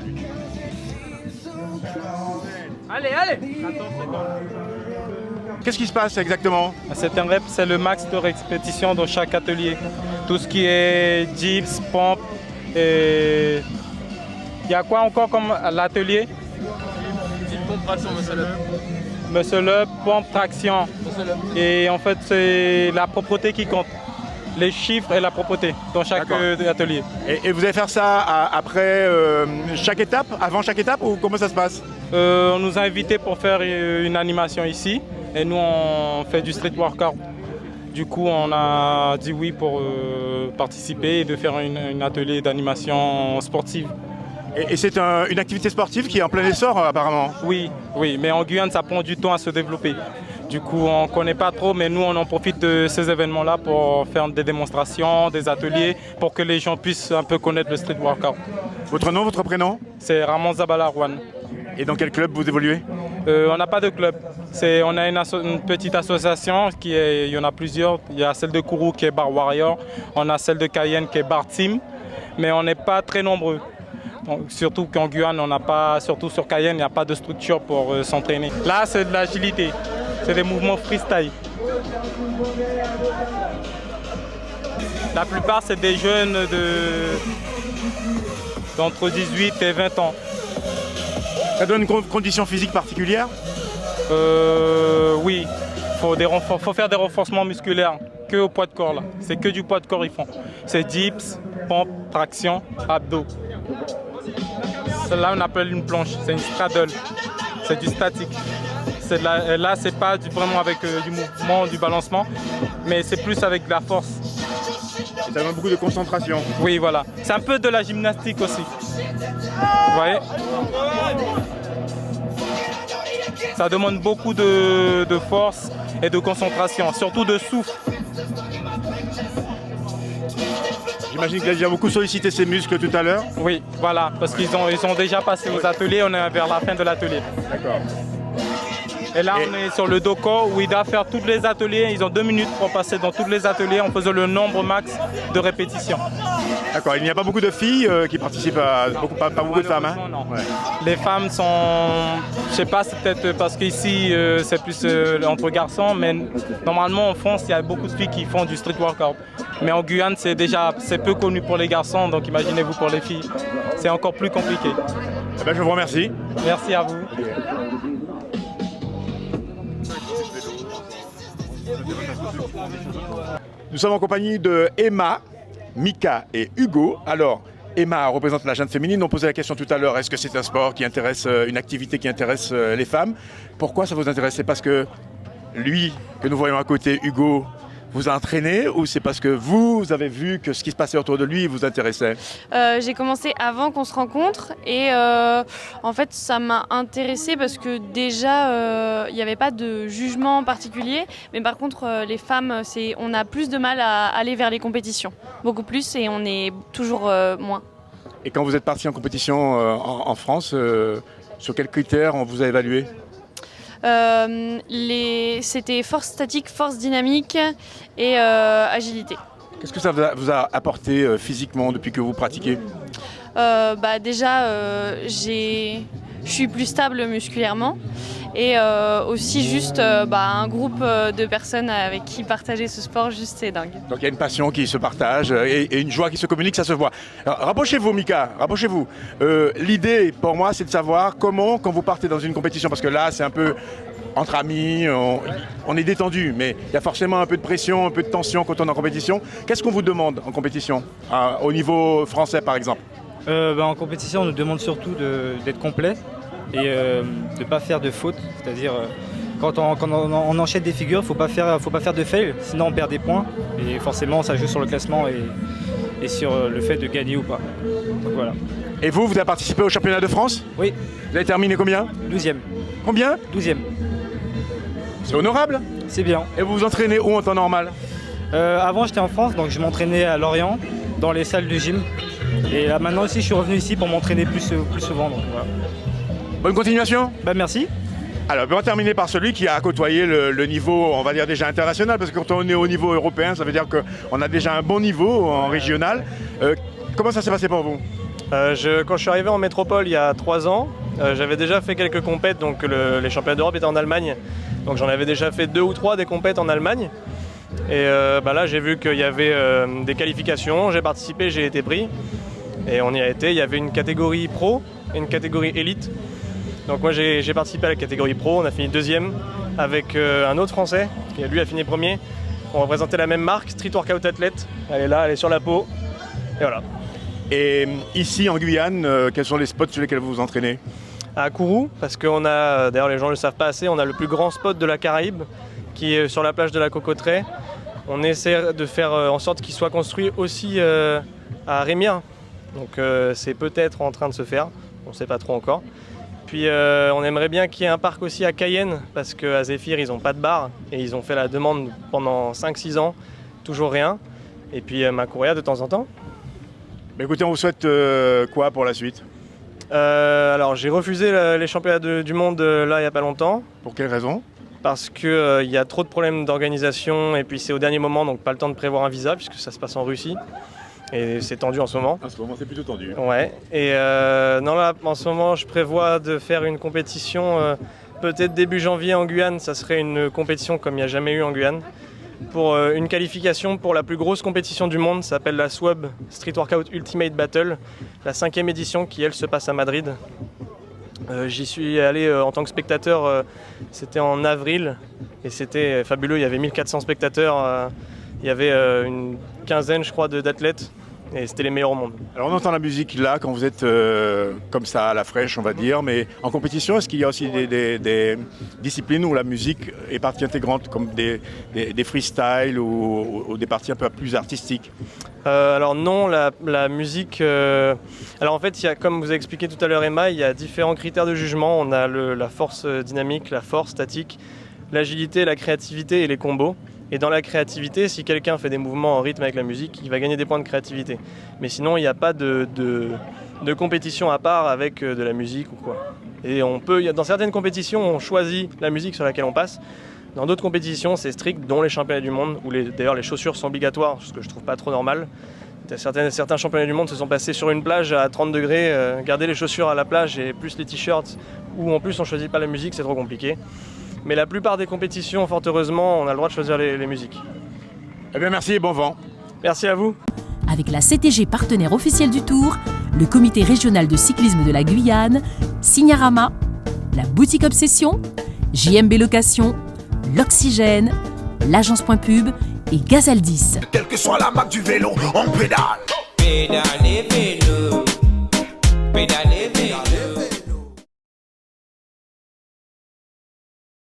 lutte. Allez, allez. Qu'est-ce qui se passe exactement? C'est un rep, c'est le max de répétition dans chaque atelier. Tout ce qui est dips, pompe et... Il y a quoi encore comme l'atelier? Pompe, traction, Muscle up, pompe, traction. Et en fait, c'est la propreté qui compte. Les chiffres et la propreté dans chaque atelier. Et vous allez faire ça après chaque étape, avant chaque étape, ou comment ça se passe? On nous a invités pour faire une animation ici. Et nous, on fait du street workout. Du coup, on a dit oui pour participer et de faire un atelier d'animation sportive. Et c'est une activité sportive qui est en plein essor apparemment? Oui, oui, mais en Guyane, ça prend du temps à se développer. Du coup, on ne connaît pas trop, mais nous, on en profite de ces événements-là pour faire des démonstrations, des ateliers, pour que les gens puissent un peu connaître le street workout. Votre nom, votre prénom? C'est Ramon Zabala Rouen. Et dans quel club vous évoluez? On n'a pas de club. On a une petite association, il y en a plusieurs. Il y a celle de Kourou qui est Bar Warrior, on a celle de Cayenne qui est Bar Team, mais on n'est pas très nombreux. Donc, surtout qu'en Guyane, on n'a pas, surtout sur Cayenne, il n'y a pas de structure pour s'entraîner. Là, c'est de l'agilité, c'est des mouvements freestyle. La plupart, c'est des jeunes d'entre 18 et 20 ans. Ça donne une condition physique particulière? Oui, faut faire des renforcements musculaires que au poids de corps là. C'est que du poids de corps ils font. C'est dips, pompe, traction, abdos. Celle-là on appelle une planche, c'est une straddle, c'est du statique. Là c'est pas vraiment avec du mouvement, du balancement, mais c'est plus avec de la force. Et ça demande beaucoup de concentration. Oui voilà, c'est un peu de la gymnastique aussi. Vous voyez? Ça demande beaucoup de force et de concentration, surtout de souffle. J'imagine qu'il a déjà beaucoup sollicité ses muscles tout à l'heure. Oui, voilà, parce qu'ils ont déjà passé aux ateliers, on est vers la fin de l'atelier. D'accord. Et là, on est sur le DOCO où il doit faire tous les ateliers. Ils ont 2 minutes pour passer dans tous les ateliers en faisant le nombre max de répétitions. D'accord, il n'y a pas beaucoup de filles qui participent, pas beaucoup de femmes. Hein? Non. Ouais. Les femmes sont, je sais pas, c'est peut-être parce qu'ici c'est plus entre garçons, mais normalement en France, il y a beaucoup de filles qui font du street workout. Mais en Guyane, c'est peu connu pour les garçons, donc imaginez-vous pour les filles, c'est encore plus compliqué. Eh ben, je vous remercie. Merci à vous. Nous sommes en compagnie de Emma, Mika et Hugo. Alors, Emma représente la jeune féminine. On posait la question tout à l'heure, est-ce que c'est un sport qui intéresse, une activité qui intéresse les femmes? Pourquoi ça vous intéresse? C'est parce que lui, que nous voyons à côté, Hugo, vous a entraîné, ou c'est parce que vous avez vu que ce qui se passait autour de lui vous intéressait? J'ai commencé avant qu'on se rencontre et en fait ça m'a intéressée parce que déjà il n'y avait pas de jugement particulier, mais par contre les femmes on a plus de mal à aller vers les compétitions, beaucoup plus, et on est toujours moins. Et quand vous êtes parti en compétition en France, sur quels critères on vous a évalué? C'était force statique, force dynamique et agilité. Qu'est-ce que ça vous a apporté physiquement depuis que vous pratiquez? Déjà, je suis plus stable musculairement et aussi juste un groupe de personnes avec qui partager ce sport, juste c'est dingue. Donc il y a une passion qui se partage et une joie qui se communique, ça se voit. Alors, rapprochez-vous Mika, rapprochez-vous. L'idée pour moi c'est de savoir comment, quand vous partez dans une compétition, parce que là c'est un peu entre amis, on est détendu, mais il y a forcément un peu de pression, un peu de tension quand on est en compétition. Qu'est-ce qu'on vous demande en compétition, au niveau français par exemple? En compétition, on nous demande surtout d'être complet et de ne pas faire de fautes. C'est-à-dire, quand on enchaîne des figures, il ne faut pas faire de fail, sinon on perd des points. Et forcément, ça joue sur le classement et sur le fait de gagner ou pas. Donc voilà. Et vous avez participé au championnat de France? Oui. Vous avez terminé combien? 12e. Combien? 12e. C'est honorable. C'est bien. Et vous vous entraînez où en temps normal? Avant, j'étais en France, donc je m'entraînais à Lorient, dans les salles de gym. Et là, maintenant aussi, je suis revenu ici pour m'entraîner plus souvent. Donc, voilà. Bonne continuation. Merci. Alors, on va terminer par celui qui a côtoyé le niveau, on va dire déjà international, parce que quand on est au niveau européen, ça veut dire qu'on a déjà un bon niveau en régional. Comment ça s'est passé pour vous? Quand je suis arrivé en métropole il y a 3 ans, j'avais déjà fait quelques compètes, donc les championnats d'Europe étaient en Allemagne. Donc j'en avais déjà fait 2 ou 3 des compètes en Allemagne. Et là j'ai vu qu'il y avait des qualifications, j'ai participé, j'ai été pris. Et on y a été, il y avait une catégorie pro et une catégorie élite. Donc moi j'ai participé à la catégorie pro, on a fini 2e avec un autre Français, qui lui a fini 1er. On représentait la même marque, Street Workout Athlete. Elle est là, elle est sur la peau. Et voilà. Et ici en Guyane, quels sont les spots sur lesquels vous vous entraînez? À Kourou, parce qu'on a, d'ailleurs les gens ne le savent pas assez, on a le plus grand spot de la Caraïbe, qui est sur la plage de la Cocoterie. On essaie de faire en sorte qu'il soit construit aussi à Rémire. Donc c'est peut-être en train de se faire, on ne sait pas trop encore. Puis on aimerait bien qu'il y ait un parc aussi à Cayenne, parce qu'à Zéphyr ils n'ont pas de bar, et ils ont fait la demande pendant 5-6 ans, toujours rien. Et puis Macouria de temps en temps. Mais écoutez, on vous souhaite quoi pour la suite? Alors j'ai refusé les championnats du monde là il n'y a pas longtemps. Pour quelle raison? Parce qu'il y a trop de problèmes d'organisation, et puis c'est au dernier moment, donc pas le temps de prévoir un visa, puisque ça se passe en Russie. Et c'est tendu en ce moment. En ce moment, c'est plutôt tendu. Ouais. Et non, là, en ce moment, je prévois de faire une compétition peut-être début janvier en Guyane. Ça serait une compétition comme il n'y a jamais eu en Guyane. Pour une qualification pour la plus grosse compétition du monde, ça s'appelle la SWAB, Street Workout Ultimate Battle, la 5e édition qui, elle, se passe à Madrid. J'y suis allé en tant que spectateur, c'était en avril, et c'était fabuleux. Il y avait 1400 spectateurs, il y avait une quinzaine, je crois, d'athlètes. Et c'était les meilleurs au monde. Alors on entend la musique là quand vous êtes comme ça à la fraîche, on va dire, mais en compétition, est-ce qu'il y a aussi des disciplines où la musique est partie intégrante, comme des freestyles ou des parties un peu plus artistiques? Alors non, la musique... Alors en fait, comme vous avez expliqué tout à l'heure Emma, il y a différents critères de jugement. On a la force dynamique, la force statique, l'agilité, la créativité et les combos. Et dans la créativité, si quelqu'un fait des mouvements en rythme avec la musique, il va gagner des points de créativité. Mais sinon, il n'y a pas de compétition à part avec de la musique ou quoi. Et dans certaines compétitions, on choisit la musique sur laquelle on passe. Dans d'autres compétitions, c'est strict, dont les championnats du monde, où d'ailleurs les chaussures sont obligatoires, ce que je trouve pas trop normal. Certains championnats du monde se sont passés sur une plage à 30 degrés, garder les chaussures à la plage et plus les t-shirts, où en plus on choisit pas la musique, c'est trop compliqué. Mais la plupart des compétitions, fort heureusement, on a le droit de choisir les musiques. Eh bien merci et bon vent. Merci à vous. Avec la CTG partenaire officielle du Tour, le comité régional de cyclisme de la Guyane, Signarama, la boutique Obsession, JMB Location, l'Oxygène, l'agence Point Pub et Gazaldis. Quelle que soit la marque du vélo, on pédale. Pédale vélo.